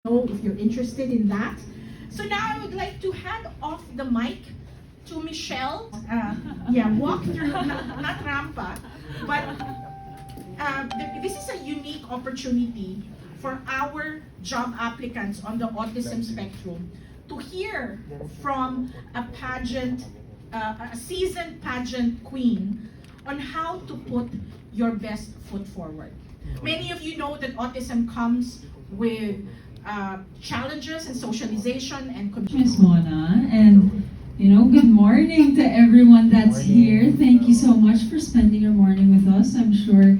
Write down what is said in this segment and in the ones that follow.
know if you're interested in that. So now I would like to hand off the mic to Michelle. Walk through, not rampa, but this is a unique opportunity for our job applicants on the autism spectrum to hear from a pageant, a seasoned pageant queen on how to put your best foot forward. Many of you know that autism comes with challenges in socialization and communication. Miss Mona, and good morning to everyone that's here. Thank you so much for spending your morning with us. I'm sure,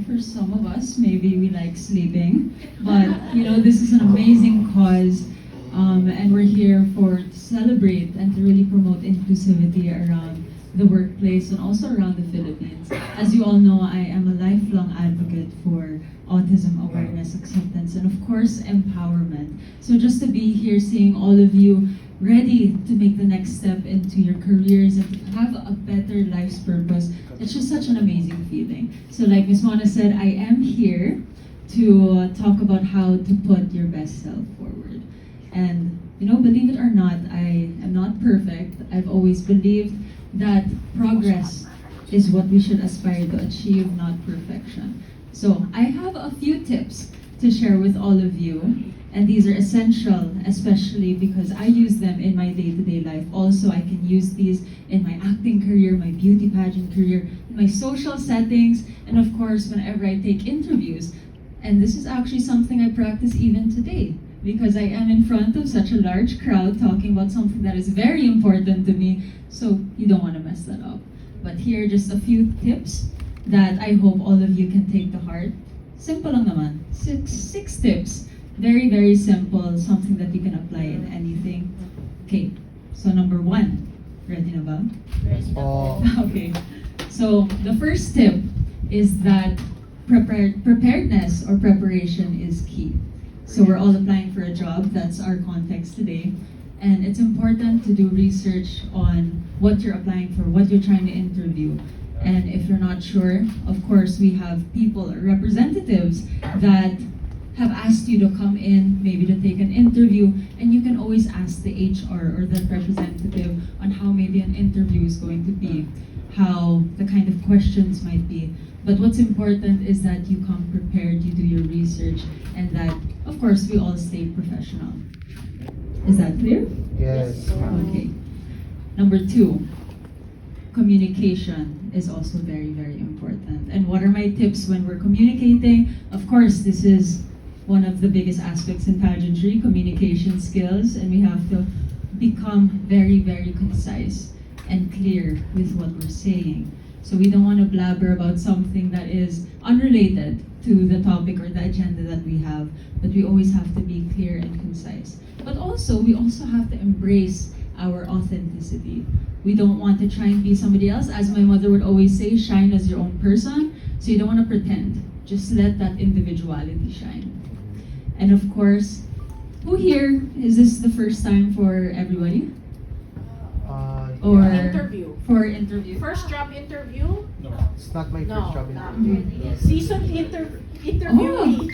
for some of us, maybe we like sleeping, but this is an amazing cause, and we're here to celebrate and to really promote inclusivity around the workplace and also around the Philippines. As you all know, I am a lifelong advocate for autism awareness, acceptance, and of course, empowerment. So just to be here seeing all of you ready to make the next step into your careers and to have a better life's purpose, it's just such an amazing feeling. So like Ms. Mona said, I am here to talk about how to put your best self forward. And believe it or not, I am not perfect. I've always believed that progress is what we should aspire to achieve, not perfection. So I have a few tips to share with all of you, and these are essential, especially because I use them in my day-to-day life. Also, I can use these in my acting career, my beauty pageant career, in my social settings, and of course, whenever I take interviews. And this is actually something I practice even today, because I am in front of such a large crowd talking about something that is very important to me, so you don't want to mess that up. But here are just a few tips that I hope all of you can take to heart. Simple lang naman. Six tips. Very, very simple. Something that you can apply in anything. Okay, so number 1. Ready na ba? Okay. So the first tip is that preparedness or preparation is key. So we're all applying for a job. That's our context today. And it's important to do research on what you're applying for, what you're trying to interview. And if you're not sure, of course, we have people or representatives that have asked you to come in, maybe to take an interview, and you can always ask the HR or the representative on how maybe an interview is going to be, how the kind of questions might be. But what's important is that you come prepared, you do your research, and that, of course, we all stay professional. Is that clear? Yes. Okay. Number 2, communication is also very, very important. And what are my tips when we're communicating? Of course, this is one of the biggest aspects in pageantry, communication skills, and we have to become very, very concise and clear with what we're saying. So we don't want to blabber about something that is unrelated to the topic or the agenda that we have, but we always have to be clear and concise. But also, we also have to embrace our authenticity. We don't want to try and be somebody else. As my mother would always say, shine as your own person. So you don't want to pretend. Just let that individuality shine. And of course, who here, is this the first time for everybody? Or Interview. for interview? First job interview? It's not my No, first job not interview. Seasoned interviewee.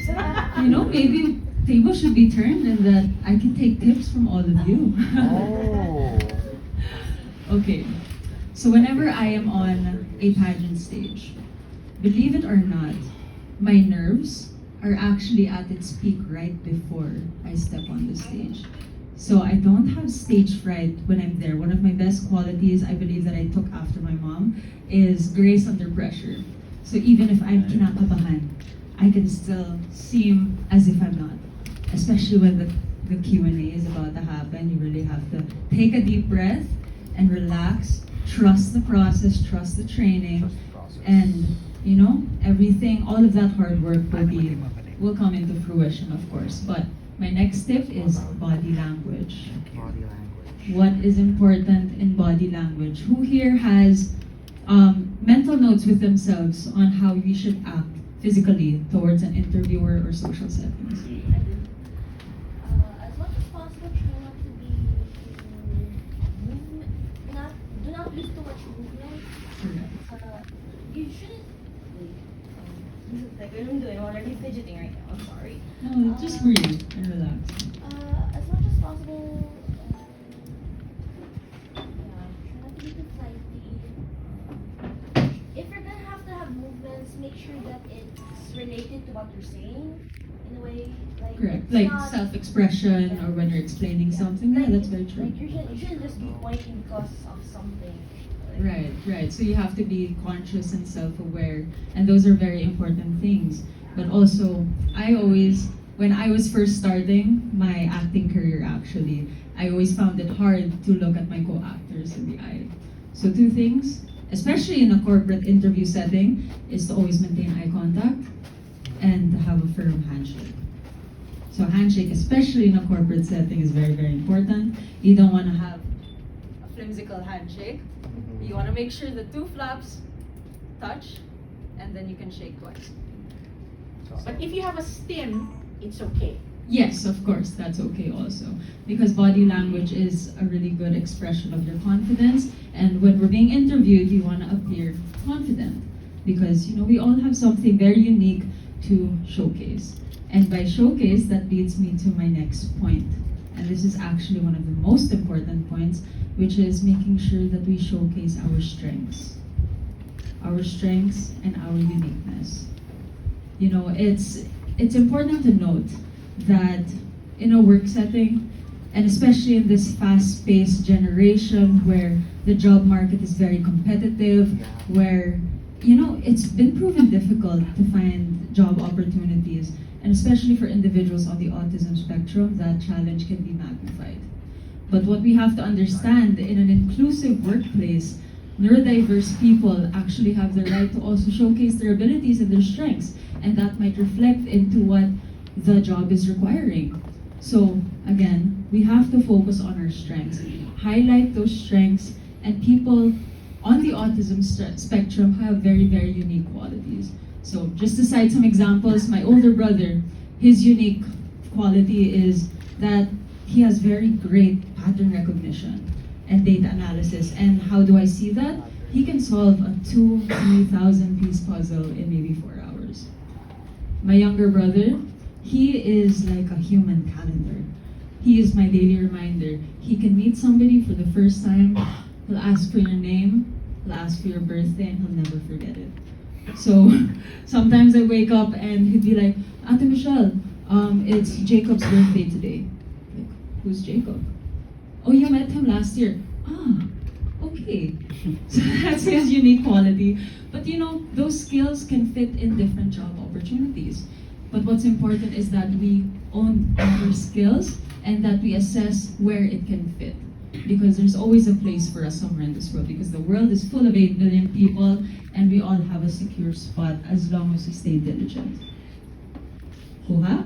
Maybe tables should be turned and that I can take tips from all of you. Oh. Okay, so whenever I am on a pageant stage, believe it or not, my nerves are actually at its peak right before I step on the stage. So I don't have stage fright when I'm there. One of my best qualities, I believe, that I took after my mom is grace under pressure. So even if I'm kinakabahan, I can still seem as if I'm not. Especially when the Q&A is about to happen, you really have to take a deep breath and relax, trust the process, trust the training, and everything, all of that hard work will come into fruition, of course. But my next tip is body language. Body language. What is important in body language? Who here has mental notes with themselves on how we should act physically towards an interviewer or social settings? As much as possible, try not to be do not use too much movement. You shouldn't like what I'm doing already. really fidgeting right now. I'm sorry. No, just breathe and relax. As much as possible, yeah, try not to be too flighty. If you're gonna have to have movements, make sure that it's related to what you're saying. In a way, like Correct. it's Like not, self-expression or when you're explaining something. Yeah, that's very true. Like you shouldn't just be pointing because of something. Like, Right, right. So you have to be conscious and self-aware, and those are very important things. But also, when I was first starting my acting career, actually, I always found it hard to look at my co-actors in the eye. So two things, especially in a corporate interview setting, is to always maintain eye contact and have a firm handshake. So handshake, especially in a corporate setting, is very, very important. You don't want to have a flimsical handshake. You want to make sure the two flaps touch, and then you can shake twice. But if you have a stim, it's okay. Yes, of course, that's okay also. Because body language is a really good expression of your confidence. And when we're being interviewed, you want to appear confident. Because, we all have something very unique to showcase. And by showcase, that leads me to my next point. And this is actually one of the most important points, which is making sure that we showcase our strengths. Our strengths and our uniqueness. It's important to note that in a work setting, and especially in this fast-paced generation where the job market is very competitive, where, it's been proven difficult to find job opportunities, and especially for individuals on the autism spectrum, that challenge can be magnified. But what we have to understand, in an inclusive workplace, neurodiverse people actually have the right to also showcase their abilities and their strengths, and that might reflect into what the job is requiring. So again, we have to focus on our strengths, highlight those strengths, and people on the autism spectrum have very, very unique qualities. So just to cite some examples, my older brother, his unique quality is that he has very great pattern recognition and data analysis. And how do I see that? He can solve a 2,000-3,000 piece puzzle in maybe 4 hours. My younger brother, he is like a human calendar. He is my daily reminder. He can meet somebody for the first time, he'll ask for your name, he'll ask for your birthday, and he'll never forget it. So sometimes I wake up and he'd be like, Ate Michelle, it's Jacob's birthday today. Like, who's Jacob? Oh, you met him last year. Ah, okay. So that's his unique quality. But those skills can fit in different job opportunities. But what's important is that we own our skills and that we assess where it can fit. Because there's always a place for us somewhere in this world, because the world is full of 8 billion people and we all have a secure spot as long as we stay diligent. Kuha?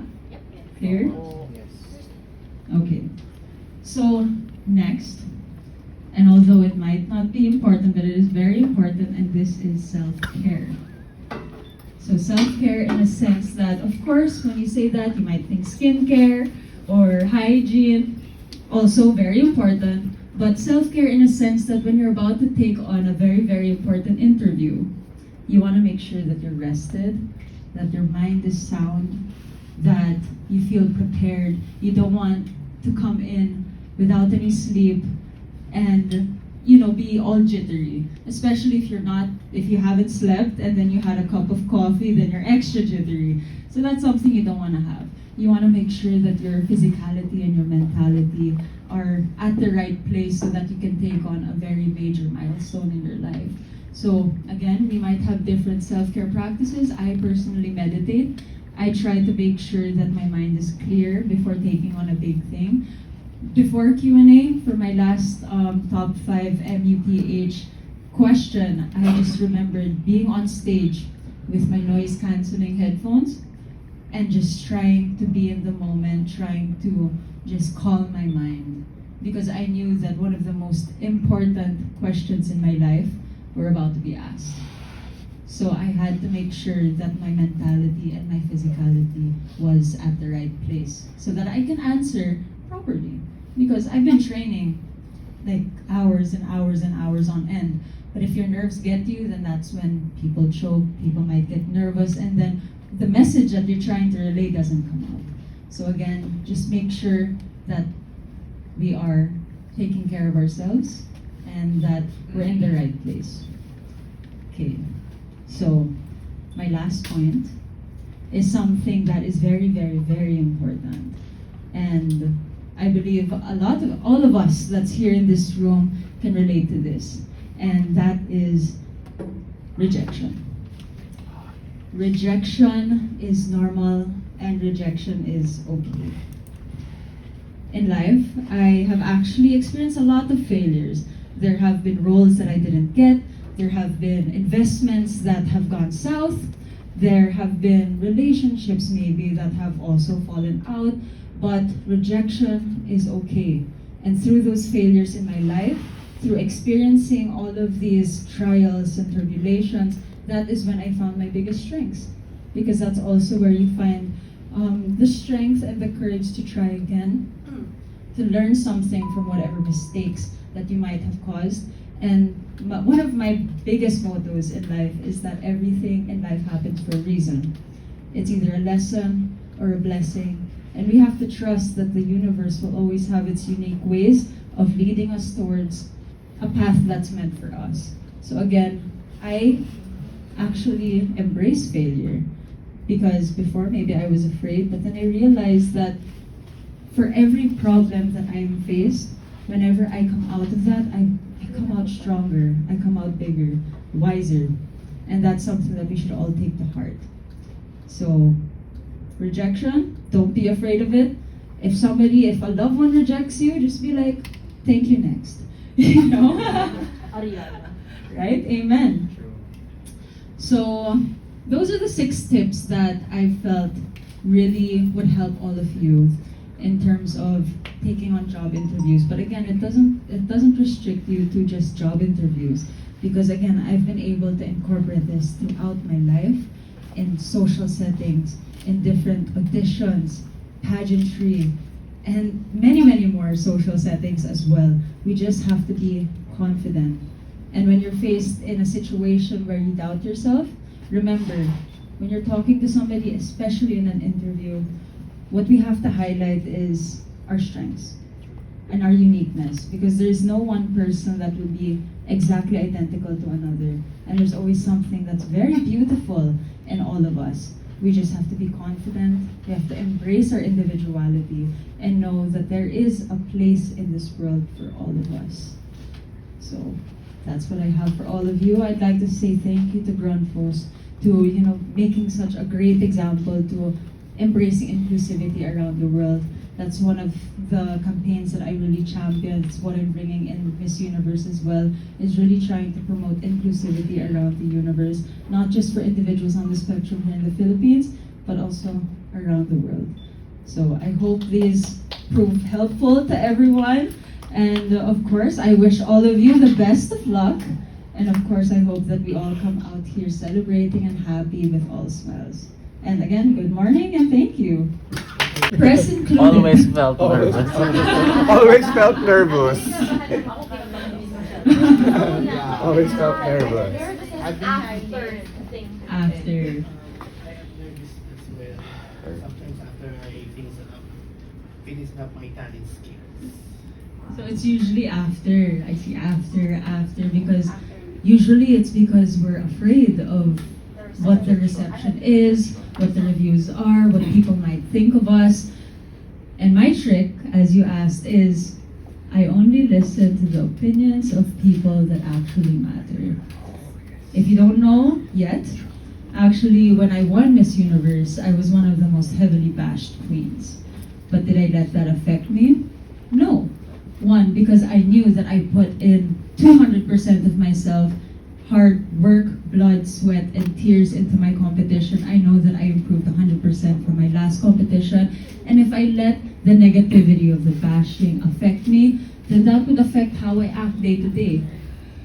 Clear? Yes. Okay. So next, and although it might not be important, but it is very important, and this is self-care. So self-care in a sense that, of course, when you say that, you might think skincare or hygiene, also very important, but self-care in a sense that when you're about to take on a very, very important interview, you want to make sure that you're rested, that your mind is sound, that you feel prepared. You don't want to come in without any sleep and be all jittery, especially if you haven't slept and then you had a cup of coffee, then you're extra jittery. So that's something you don't want to have. You want to make sure that your physicality and your mentality are at the right place so that you can take on a very major milestone in your life. So again, we might have different self-care practices. I personally meditate. I try to make sure that my mind is clear before taking on a big thing. Before Q&A, for my last top 5 MUPH question, I just remembered being on stage with my noise cancelling headphones and just trying to be in the moment, trying to just calm my mind. Because I knew that one of the most important questions in my life were about to be asked. So I had to make sure that my mentality and my physicality was at the right place so that I can answer properly. Because I've been training like hours and hours and hours on end. But if your nerves get you, then that's when people choke, people might get nervous, and then the message that you're trying to relay doesn't come out. So again, just make sure that we are taking care of ourselves and that we're in the right place. Okay, so my last point is something that is very, very, very important. And I believe all of us that's here in this room can relate to this. And that is rejection. Rejection is normal and rejection is okay. In life, I have actually experienced a lot of failures. There have been roles that I didn't get. There have been investments that have gone south. There have been relationships maybe that have also fallen out. But rejection is okay. And through those failures in my life, through experiencing all of these trials and tribulations, that is when I found my biggest strengths. Because that's also where you find the strength and the courage to try again, to learn something from whatever mistakes that you might have caused. And one of my biggest mottos in life is that everything in life happens for a reason. It's either a lesson or a blessing. And we have to trust that the universe will always have its unique ways of leading us towards a path that's meant for us. So again, I actually embrace failure, because before maybe I was afraid, but then I realized that for every problem that I'm faced, whenever I come out of that, I come out stronger, I come out bigger, wiser. And that's something that we should all take to heart. So, rejection, don't be afraid of it. If a loved one rejects you, just be like, thank you, next. You know? Right? Amen. So, those are the 6 tips that I felt really would help all of you in terms of taking on job interviews. But again, it doesn't restrict you to just job interviews, because again, I've been able to incorporate this throughout my life in social settings, in different auditions, pageantry, and many, many more social settings as well. We just have to be confident. And when you're faced in a situation where you doubt yourself, remember, when you're talking to somebody, especially in an interview, what we have to highlight is our strengths and our uniqueness, because there's no one person that will be exactly identical to another. And there's always something that's very beautiful in all of us. We just have to be confident. We have to embrace our individuality and know that there is a place in this world for all of us. So that's what I have for all of you. I'd like to say thank you to Grundfos to making such a great example, to embracing inclusivity around the world. That's one of the campaigns that I really champion. It's what I'm bringing in Miss Universe as well, is really trying to promote inclusivity around the universe, not just for individuals on the spectrum here in the Philippines, but also around the world. So I hope these prove helpful to everyone. And of course, I wish all of you the best of luck. And of course, I hope that we all come out here celebrating and happy with all smiles. And again, good morning and thank you. Press included. Always felt nervous. Always felt nervous. Always felt nervous. After thing. After. Sometimes after I finish up my talent skills. So it's usually after. I see after, because usually it's because we're afraid of what the reception is, what the reviews are, what people might think of us. And my trick, as you asked, is I only listen to the opinions of people that actually matter. If you don't know yet, actually when I won Miss Universe, I was one of the most heavily bashed queens. But did I let that affect me? No. One, because I knew that I put in 200% of myself, hard work, blood, sweat, and tears into my competition. I know that I improved 100% from my last competition. And if I let the negativity of the bashing affect me, then that would affect how I act day to day.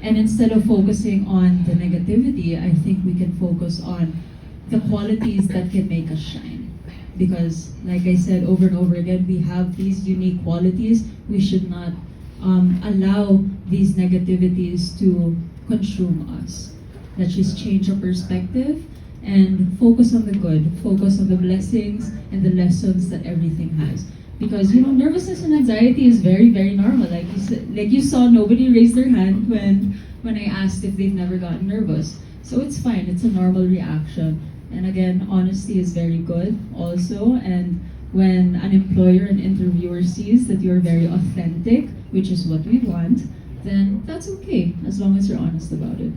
And instead of focusing on the negativity, I think we can focus on the qualities that can make us shine. Because, like I said over and over again, we have these unique qualities. We should not allow these negativities to consume us. Let's just change our perspective and focus on the good, focus on the blessings and the lessons that everything has. Because nervousness and anxiety is very, very normal. Like you saw, nobody raised their hand when I asked if they've never gotten nervous. So it's fine. It's a normal reaction. And again, honesty is very good also. And when an employer and interviewer sees that you're very authentic, which is what we want, then that's okay as long as you're honest about it.